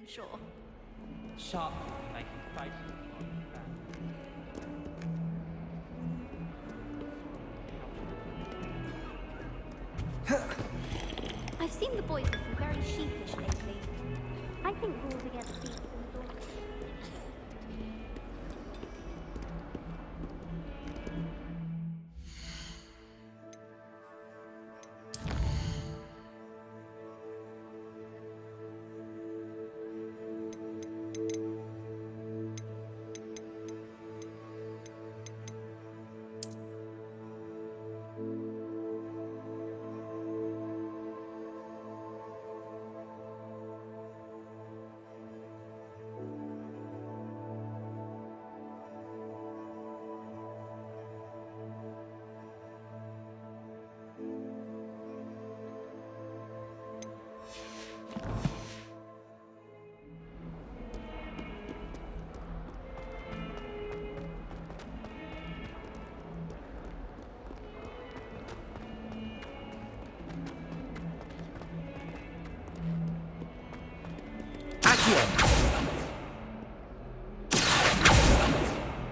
I'm sure. Sharp making faces. I've seen the boys looking very sheepish lately. I think rules against thieves and daughters.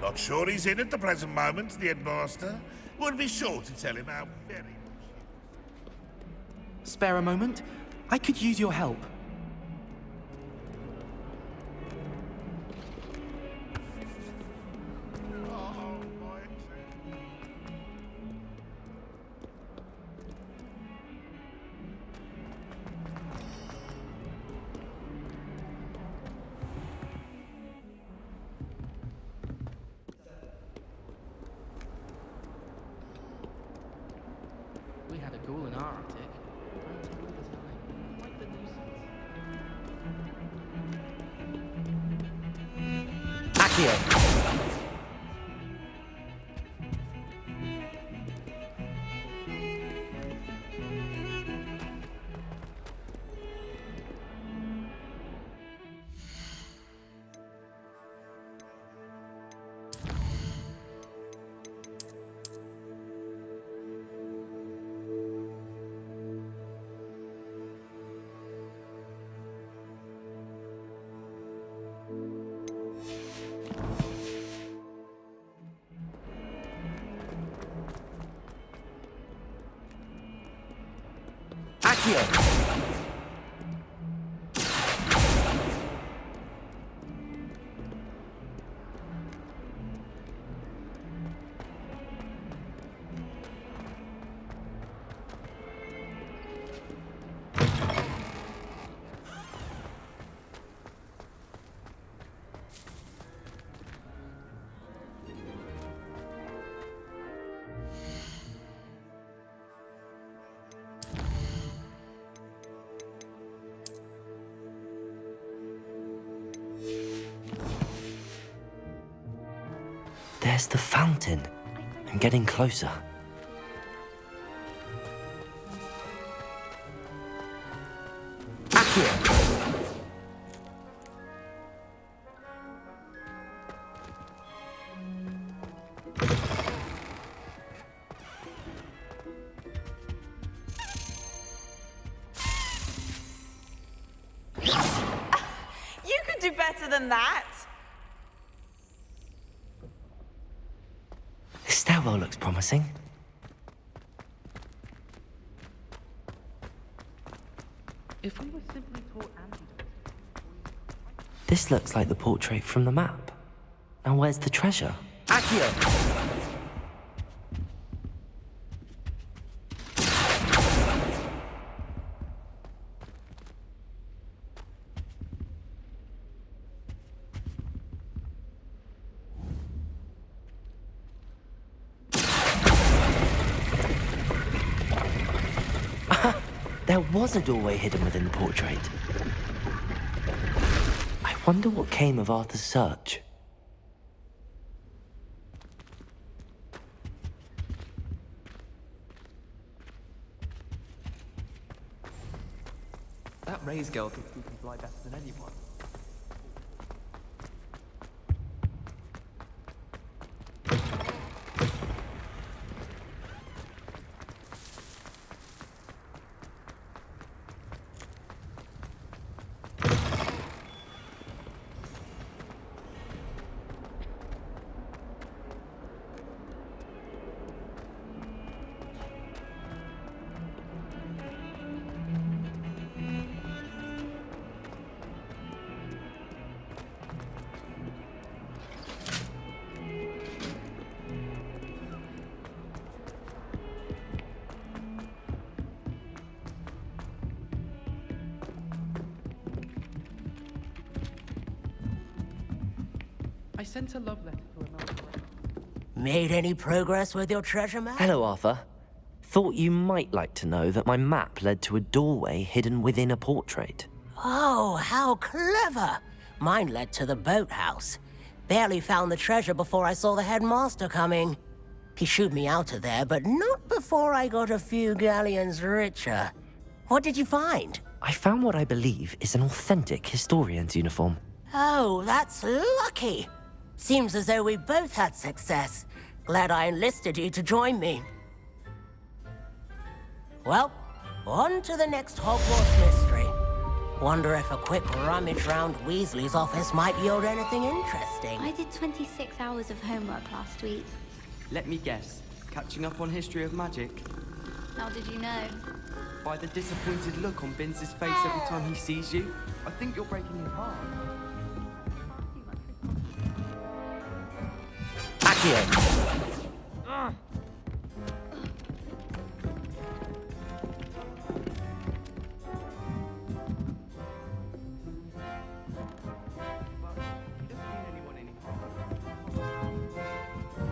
Not sure he's in at the present moment, the headmaster. Would be sure to tell him how very much Spare a moment? I could use your help. Oh, boy. We had a ghoul in our attic. All the time. Quite the nuisance. Accio! Accio! There's the fountain. I'm getting closer. Accio! You could do better than that. This stairwell looks promising. If we were simply taught antidotes, This looks like the portrait from the map. Now where's the treasure? Accio! There was a doorway hidden within the portrait. I wonder what came of Arthur's search. that Ray's girl thinks we can fly better than anyone. I sent a love letter to a man. Made any progress with your treasure map? Hello, Arthur. Thought you might like to know that my map led to a doorway hidden within a portrait. Oh, how clever! Mine led to the boathouse. Barely found the treasure before I saw the headmaster coming. He shooed me out of there, but not before I got a few galleons richer. What did you find? I found what I believe is an authentic historian's uniform. Oh, that's lucky. Seems as though we both had success. Glad I enlisted you to join me. Well, on to the next Hogwarts mystery. Wonder if a quick rummage round Weasley's office might yield anything interesting. I did 26 hours of homework last week. Let me guess. Catching up on history of magic? How did you know? By the disappointed look on Vince's face every time he sees you, I think you're breaking his heart. Accio!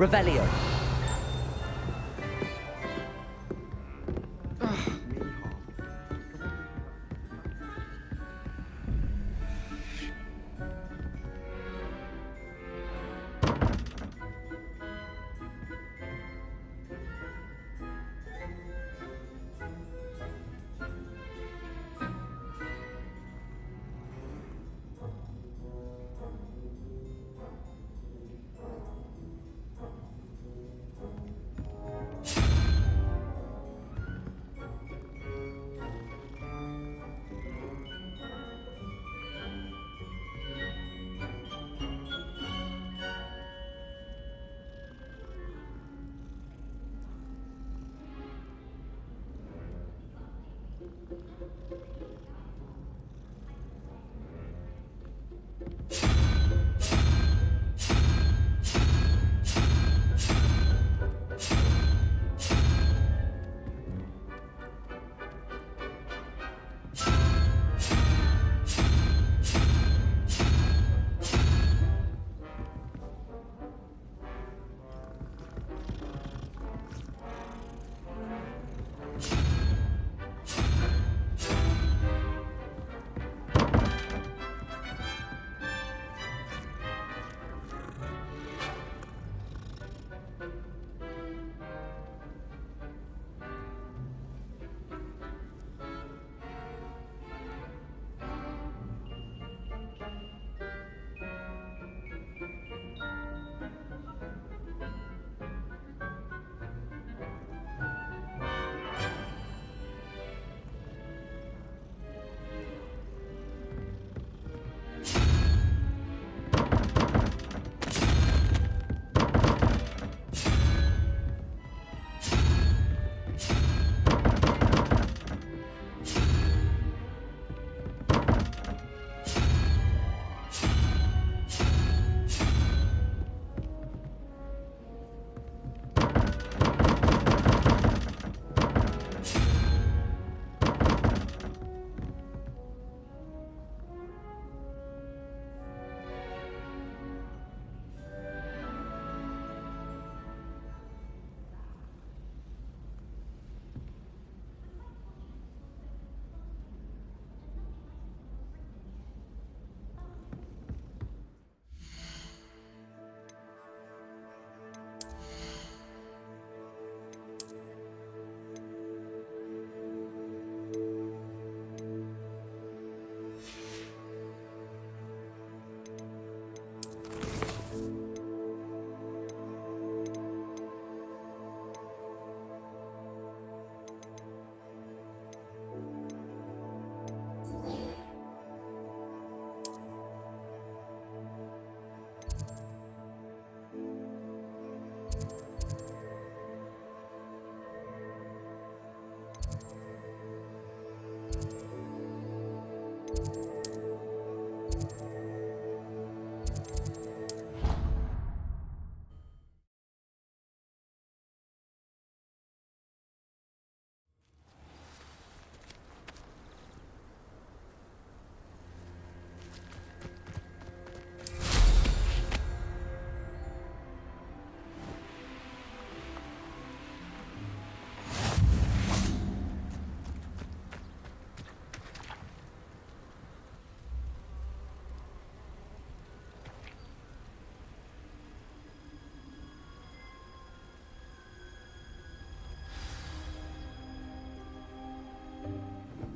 Revelio.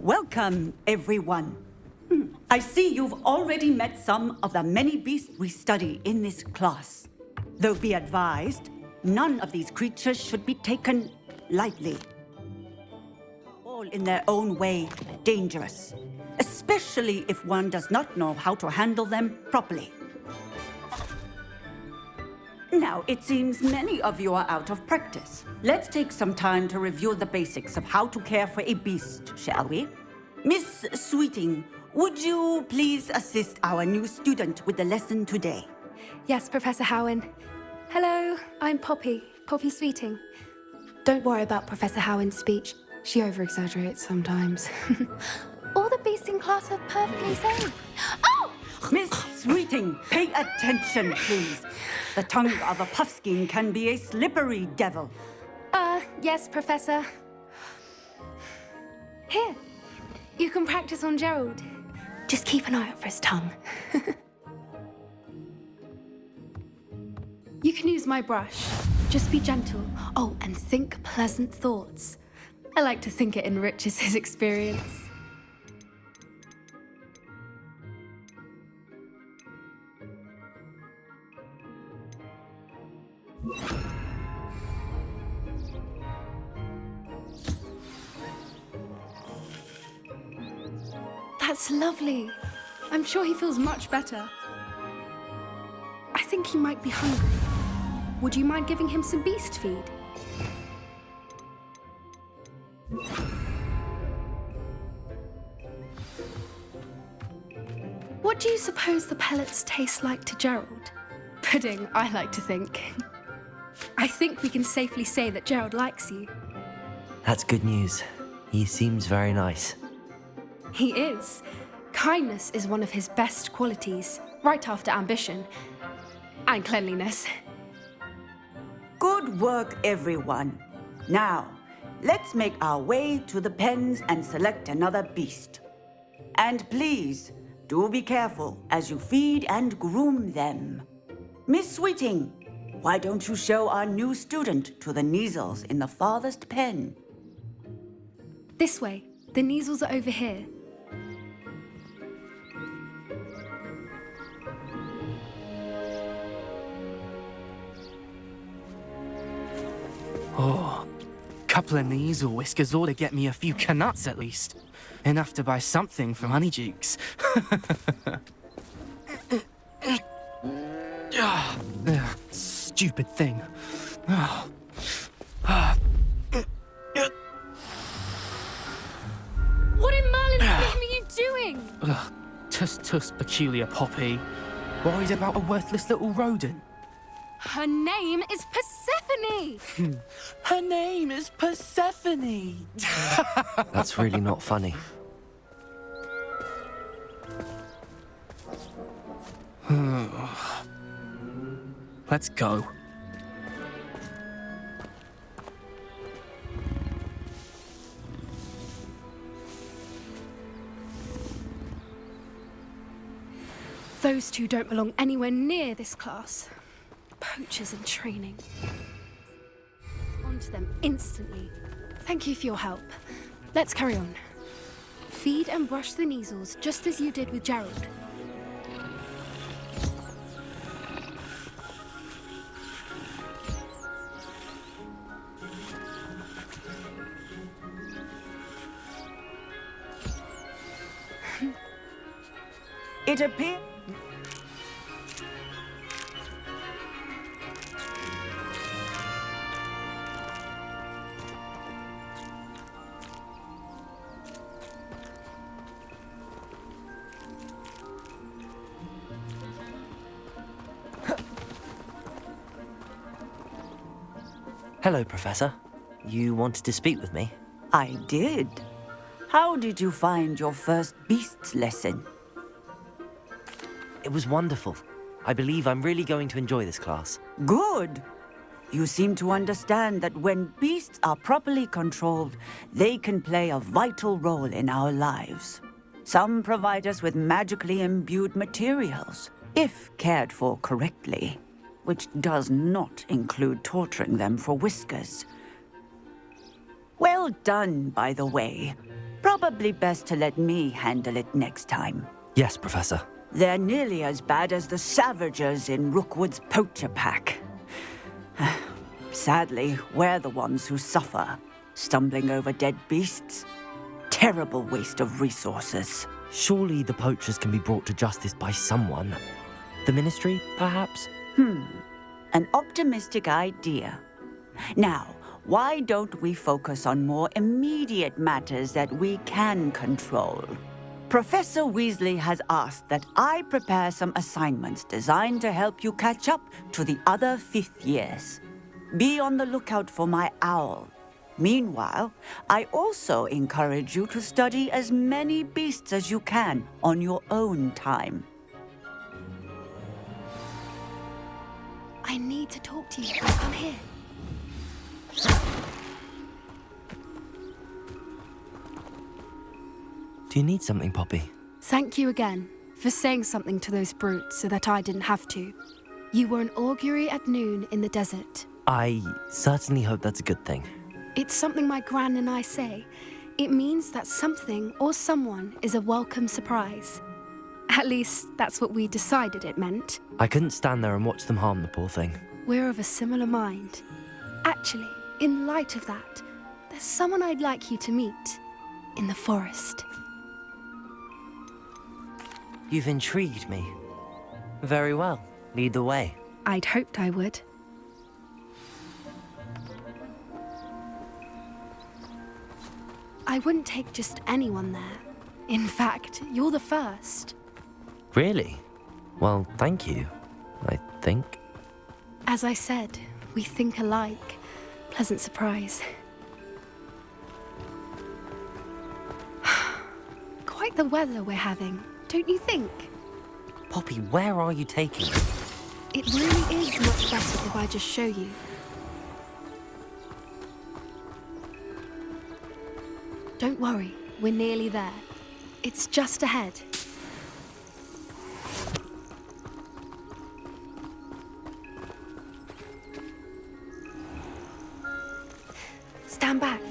Welcome, everyone. I see you've already met some of the many beasts we study in this class. Though be advised, none of these creatures should be taken lightly. All in their own way dangerous, especially if one does not know how to handle them properly. Now, it seems many of you are out of practice. Let's take some time to review the basics of how to care for a beast, shall we? Miss Sweeting, would you please assist our new student with the lesson today? Yes, Professor Howen. Hello, I'm Poppy Sweeting. Don't worry about Professor Howen's speech. She over-exaggerates sometimes. All the beasts in class are perfectly safe. Oh! Miss Sweeting, pay attention, please. The tongue of a puffskein can be a slippery devil. Yes, Professor. Here, you can practice on Gerald. Just keep an eye out for his tongue. You can use my brush. Just be gentle. Oh, and think pleasant thoughts. I like to think it enriches his experience. That's lovely. I'm sure he feels much better. I think he might be hungry. Would you mind giving him some beast feed? What do you suppose the pellets taste like to Gerald? Pudding, I like to think. I think we can safely say that Gerald likes you. That's good news. He seems very nice. He is. Kindness is one of his best qualities, right after ambition and cleanliness. Good work, everyone. Now, let's make our way to the pens and select another beast. And please, do be careful as you feed and groom them. Miss Sweeting, why don't you show our new student to the Neasels in the farthest pen? This way. The Neasels are over here. Oh, couple of Neasel whiskers ought to get me a few canuts at least. Enough to buy something from Honeydukes. Stupid thing. What in Merlin's name are you doing? Tuss, peculiar Poppy. Worried about a worthless little rodent? Her name is Persephone! Her name is Persephone! That's really not funny. Let's go. Those two don't belong anywhere near this class. Poachers in training. Onto them instantly. Thank you for your help. Let's carry on. Feed and brush the Neasels just as you did with Gerald. It appears... Hello, Professor. You wanted to speak with me? I did. How did you find your first beasts lesson? It was wonderful. I believe I'm really going to enjoy this class. Good. You seem to understand that when beasts are properly controlled, they can play a vital role in our lives. Some provide us with magically imbued materials, if cared for correctly, which does not include torturing them for whiskers. Well done, by the way. Probably best to let me handle it next time. Yes, Professor. They're nearly as bad as the Savagers in Rookwood's poacher pack. Sadly, we're the ones who suffer, stumbling over dead beasts. Terrible waste of resources. Surely the poachers can be brought to justice by someone. The Ministry, perhaps? An optimistic idea. Now, why don't we focus on more immediate matters that we can control? Professor Weasley has asked that I prepare some assignments designed to help you catch up to the other fifth years. Be on the lookout for my owl. Meanwhile, I also encourage you to study as many beasts as you can on your own time. I need to talk to you. Come here. Do you need something, Poppy? Thank you again for saying something to those brutes so that I didn't have to. You were an augury at noon in the desert. I certainly hope that's a good thing. It's something my gran and I say. It means that something or someone is a welcome surprise. At least, that's what we decided it meant. I couldn't stand there and watch them harm the poor thing. We're of a similar mind. Actually, in light of that, there's someone I'd like you to meet in the forest. You've intrigued me. Very well. Lead the way. I'd hoped I would. I wouldn't take just anyone there. In fact, you're the first. Really? Well, thank you, I think. As I said, we think alike. Pleasant surprise. Quite the weather we're having, don't you think? Poppy, where are you taking me? It really is much better if I just show you. Don't worry, we're nearly there. It's just ahead. Stand back.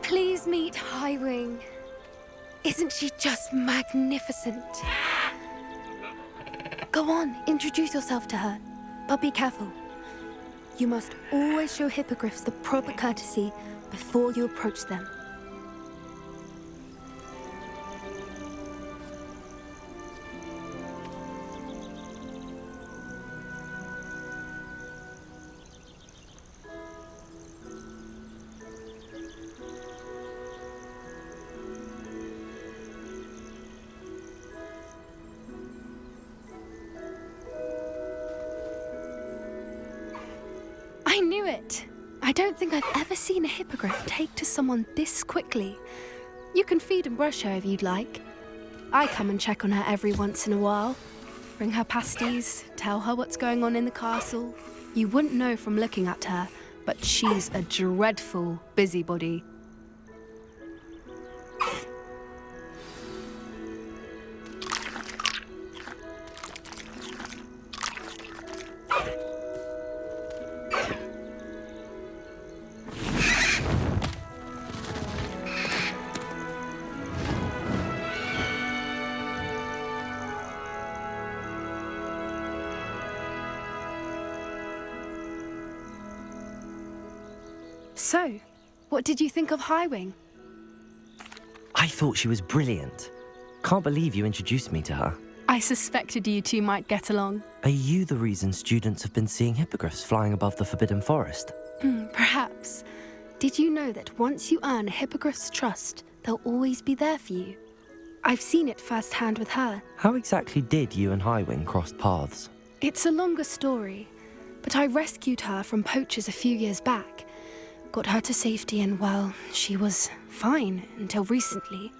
Please meet Highwing. Isn't she just magnificent? Go on, introduce yourself to her. But be careful. You must always show hippogriffs the proper courtesy before you approach them. I knew it! I don't think I've ever seen a hippogriff take to someone this quickly. You can feed and brush her if you'd like. I come and check on her every once in a while. Bring her pasties, tell her what's going on in the castle. You wouldn't know from looking at her, but she's a dreadful busybody. So, what did you think of Highwing? I thought she was brilliant. Can't believe you introduced me to her. I suspected you two might get along. Are you the reason students have been seeing hippogriffs flying above the Forbidden Forest? Perhaps. Did you know that once you earn a hippogriff's trust, they'll always be there for you? I've seen it firsthand with her. How exactly did you and Highwing cross paths? It's a longer story, but I rescued her from poachers a few years back. Got her to safety and, well, she was fine until recently.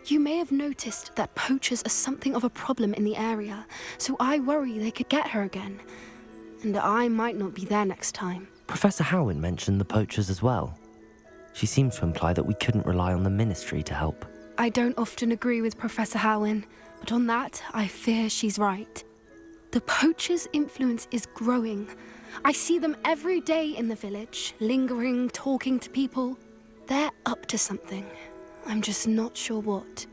You may have noticed that poachers are something of a problem in the area, so I worry they could get her again. And I might not be there next time. Professor Howin mentioned the poachers as well. She seemed to imply that we couldn't rely on the Ministry to help. I don't often agree with Professor Howin, but on that, I fear she's right. The poachers' influence is growing. I see them every day in the village, lingering, talking to people. They're up to something. I'm just not sure what.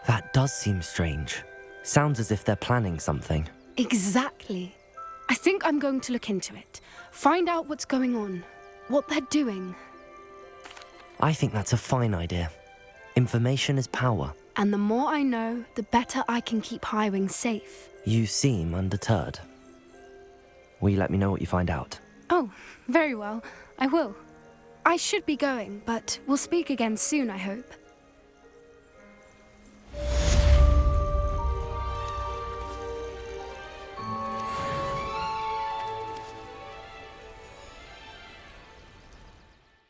That does seem strange. Sounds as if they're planning something. Exactly. I think I'm going to look into it. Find out what's going on. What they're doing. I think that's a fine idea. Information is power. And the more I know, the better I can keep Highwing safe. You seem undeterred. Will you let me know what you find out? Oh, very well. I will. I should be going, but we'll speak again soon, I hope.